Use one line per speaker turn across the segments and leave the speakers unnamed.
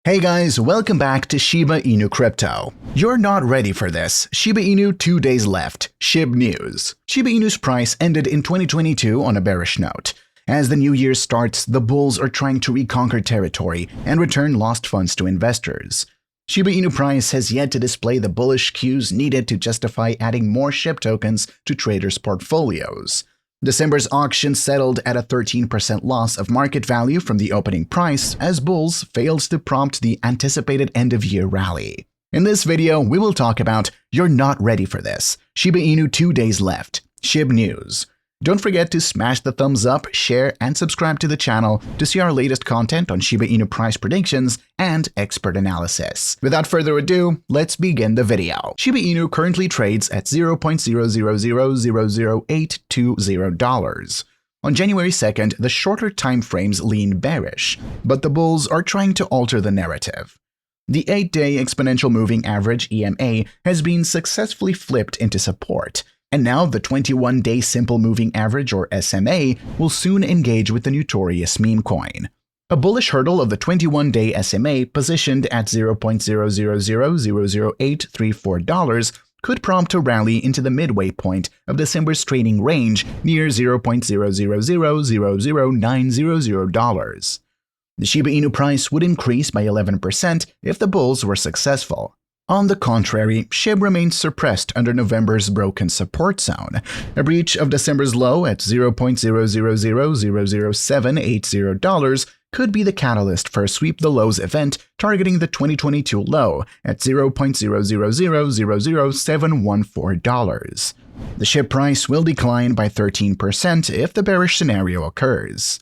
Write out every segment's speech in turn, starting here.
Hey guys, welcome back to Shiba Inu Crypto. You're not ready for this. Shiba Inu 2 days left. Shib news. Shiba Inu's price ended in 2022 on a bearish note. As the new year starts, the bulls are trying to reconquer territory and return lost funds to investors. Shiba Inu price has yet to display the bullish cues needed to justify adding more SHIB tokens to traders' portfolios. December's auction settled at a 13% loss of market value from the opening price as bulls failed to prompt the anticipated end-of-year rally. In this video, we will talk about You're Not Ready for This, Shiba Inu 2 days left, Shib news. Don't forget to smash the thumbs up, share, and subscribe to the channel to see our latest content on Shiba Inu price predictions and expert analysis. Without further ado, let's begin the video. Shiba Inu currently trades at $0.000000820. On January 2nd, the shorter time frames lean bearish, but the bulls are trying to alter the narrative. The 8-day exponential moving average EMA has been successfully flipped into support, and now the 21-day simple moving average or SMA will soon engage with the notorious meme coin. A bullish hurdle of the 21-day SMA positioned at $0.000000834 could prompt a rally into the midway point of December's trading range near $0.000000900. The Shiba Inu price would increase by 11% if the bulls were successful. On the contrary, SHIB remains suppressed under November's broken support zone. A breach of December's low at $0.000000780 could be the catalyst for a sweep the lows event targeting the 2022 low at $0.000000714. The SHIB price will decline by 13% if the bearish scenario occurs.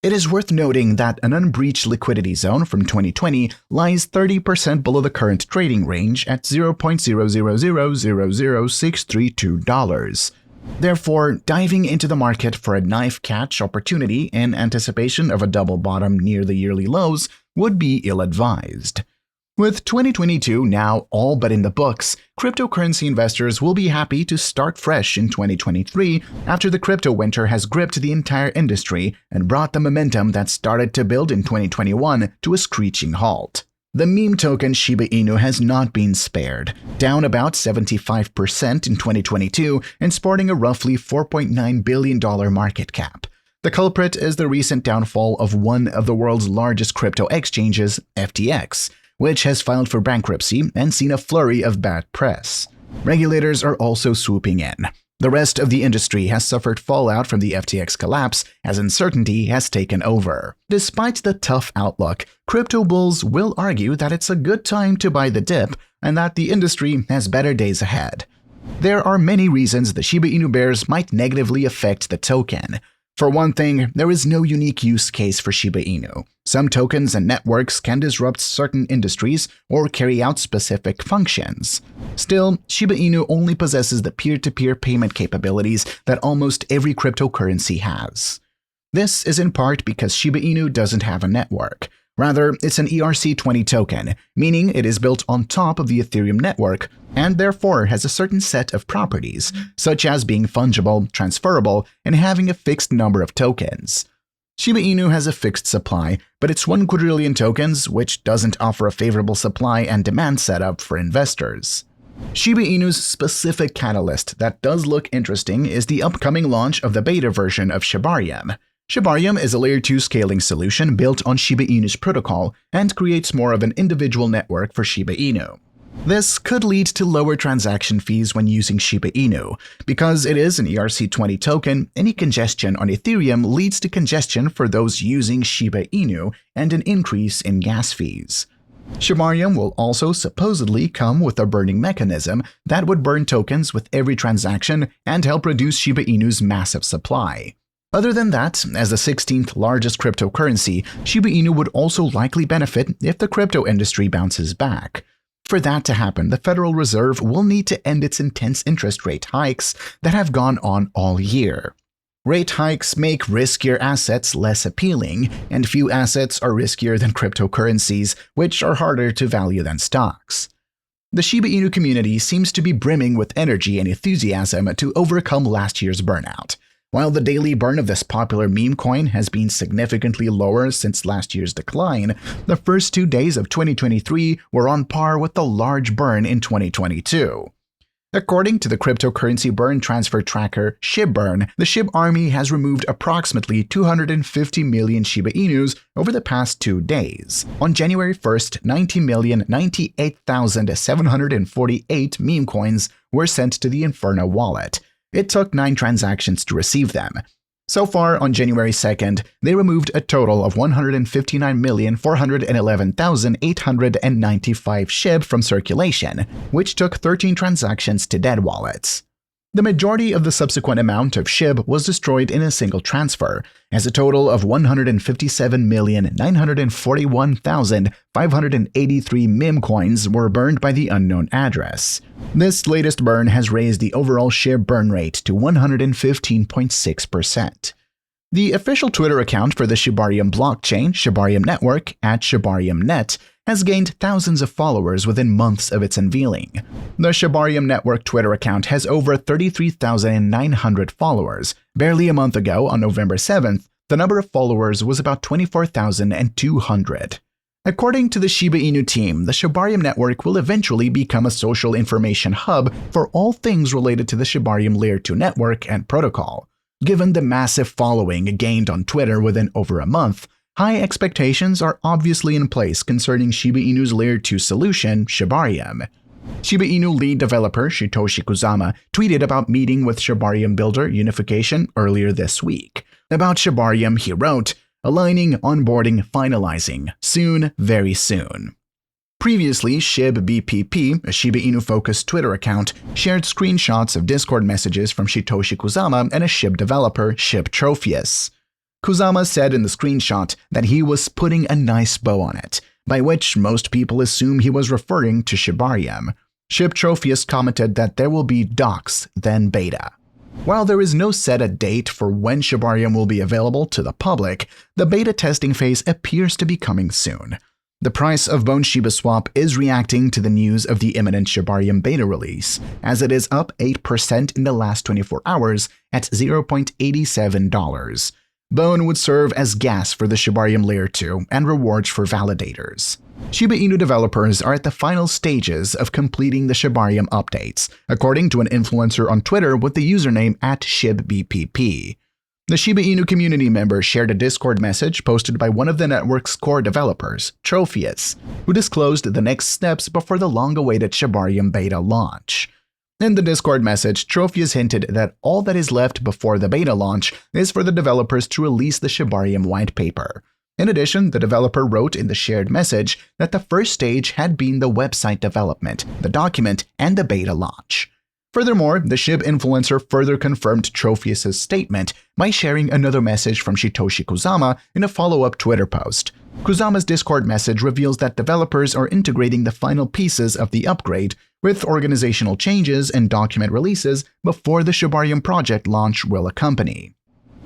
It is worth noting that an unbreached liquidity zone from 2020 lies 30% below the current trading range at $0.000000632. Therefore, diving into the market for a knife catch opportunity in anticipation of a double bottom near the yearly lows would be ill-advised. With 2022 now all but in the books, cryptocurrency investors will be happy to start fresh in 2023 after the crypto winter has gripped the entire industry and brought the momentum that started to build in 2021 to a screeching halt. The meme token Shiba Inu has not been spared, down about 75% in 2022 and sporting a roughly $4.9 billion market cap. The culprit is the recent downfall of one of the world's largest crypto exchanges, FTX, which has filed for bankruptcy and seen a flurry of bad press. Regulators are also swooping in. The rest of the industry has suffered fallout from the FTX collapse as uncertainty has taken over. Despite the tough outlook, crypto bulls will argue that it's a good time to buy the dip and that the industry has better days ahead. There are many reasons the Shiba Inu bears might negatively affect the token. For one thing, there is no unique use case for Shiba Inu. Some tokens and networks can disrupt certain industries or carry out specific functions. Still, Shiba Inu only possesses the peer-to-peer payment capabilities that almost every cryptocurrency has. This is in part because Shiba Inu doesn't have a network. Rather, it's an ERC20 token, meaning it is built on top of the Ethereum network and therefore has a certain set of properties, such as being fungible, transferable, and having a fixed number of tokens. Shiba Inu has a fixed supply, but it's 1 quadrillion tokens, which doesn't offer a favorable supply and demand setup for investors. Shiba Inu's specific catalyst that does look interesting is the upcoming launch of the beta version of Shibarium. Shibarium is a Layer 2 scaling solution built on Shiba Inu's protocol and creates more of an individual network for Shiba Inu. This could lead to lower transaction fees when using Shiba Inu. Because it is an ERC20 token, any congestion on Ethereum leads to congestion for those using Shiba Inu and an increase in gas fees. Shibarium will also supposedly come with a burning mechanism that would burn tokens with every transaction and help reduce Shiba Inu's massive supply. Other than that, as the 16th largest cryptocurrency, Shiba Inu would also likely benefit if the crypto industry bounces back. For that to happen, the Federal Reserve will need to end its intense interest rate hikes that have gone on all year. Rate hikes make riskier assets less appealing, and few assets are riskier than cryptocurrencies, which are harder to value than stocks. The Shiba Inu community seems to be brimming with energy and enthusiasm to overcome last year's burnout. While the daily burn of this popular meme coin has been significantly lower since last year's decline, the first 2 days of 2023 were on par with the large burn in 2022. According to the cryptocurrency burn transfer tracker Shibburn, the Shib army has removed approximately 250 million Shiba Inus over the past 2 days. On January 1st, 90,098,748 meme coins were sent to the Inferno wallet. It took 9 transactions to receive them. So far, on January 2nd, they removed a total of 159,411,895 Shib from circulation, which took 13 transactions to dead wallets. The majority of the subsequent amount of Shib was destroyed in a single transfer, as a total of 157,941,583 meme coins were burned by the unknown address. This latest burn has raised the overall Shib burn rate to 115.6%. The official Twitter account for the Shibarium blockchain, Shibarium Network, @ShibariumNet, has gained thousands of followers within months of its unveiling. The Shibarium Network Twitter account has over 33,900 followers. Barely a month ago, on November 7th, the number of followers was about 24,200. According to the Shiba Inu team, the Shibarium Network will eventually become a social information hub for all things related to the Shibarium Layer 2 network and protocol. Given the massive following gained on Twitter within over a month, high expectations are obviously in place concerning Shiba Inu's Layer 2 solution, Shibarium. Shiba Inu lead developer Satoshi Kusama tweeted about meeting with Shibarium builder Unification earlier this week. About Shibarium, he wrote, "Aligning, onboarding, finalizing. Soon, very soon." Previously, Shib BPP, a Shiba Inu-focused Twitter account, shared screenshots of Discord messages from Satoshi Kusama and a Shib developer, Shib Trophius. Kusama said in the screenshot that he was putting a nice bow on it, by which most people assume he was referring to Shibarium. Shib Trophius commented that there will be docs, then beta. While there is no set date for when Shibarium will be available to the public, the beta testing phase appears to be coming soon. The price of Bone Shiba Swap is reacting to the news of the imminent Shibarium beta release, as it is up 8% in the last 24 hours at $0.87. Bone would serve as gas for the Shibarium Layer 2 and rewards for validators. Shiba Inu developers are at the final stages of completing the Shibarium updates, according to an influencer on Twitter with the username @ShibBPP. The Shiba Inu community member shared a Discord message posted by one of the network's core developers, Trophius, who disclosed the next steps before the long-awaited Shibarium beta launch. In the Discord message, Trophius hinted that all that is left before the beta launch is for the developers to release the Shibarium white paper. In addition, the developer wrote in the shared message that the first stage had been the website development, the document, and the beta launch. Furthermore, the Shib influencer further confirmed Trophius' statement by sharing another message from Satoshi Kusama in a follow-up Twitter post. Kusama's Discord message reveals that developers are integrating the final pieces of the upgrade, with organizational changes and document releases before the Shibarium project launch will accompany.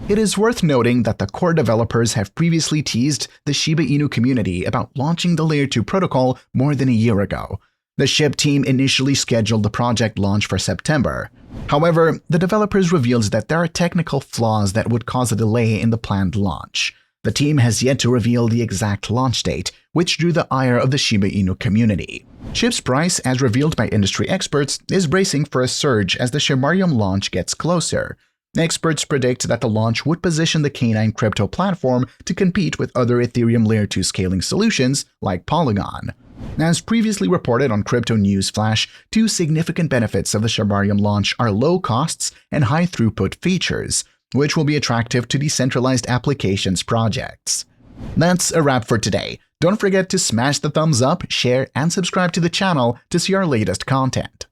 It is worth noting that the core developers have previously teased the Shiba Inu community about launching the Layer 2 protocol more than a year ago. The Shib team initially scheduled the project launch for September. However, the developers revealed that there are technical flaws that would cause a delay in the planned launch. The team has yet to reveal the exact launch date, which drew the ire of the Shiba Inu community. Shib's price, as revealed by industry experts, is bracing for a surge as the Shibarium launch gets closer. Experts predict that the launch would position the Canine crypto platform to compete with other Ethereum Layer 2 scaling solutions like Polygon. As previously reported on Crypto News Flash, 2 significant benefits of the Shibarium launch are low costs and high throughput features, which will be attractive to decentralized applications projects. That's a wrap for today. Don't forget to smash the thumbs up, share, and subscribe to the channel to see our latest content.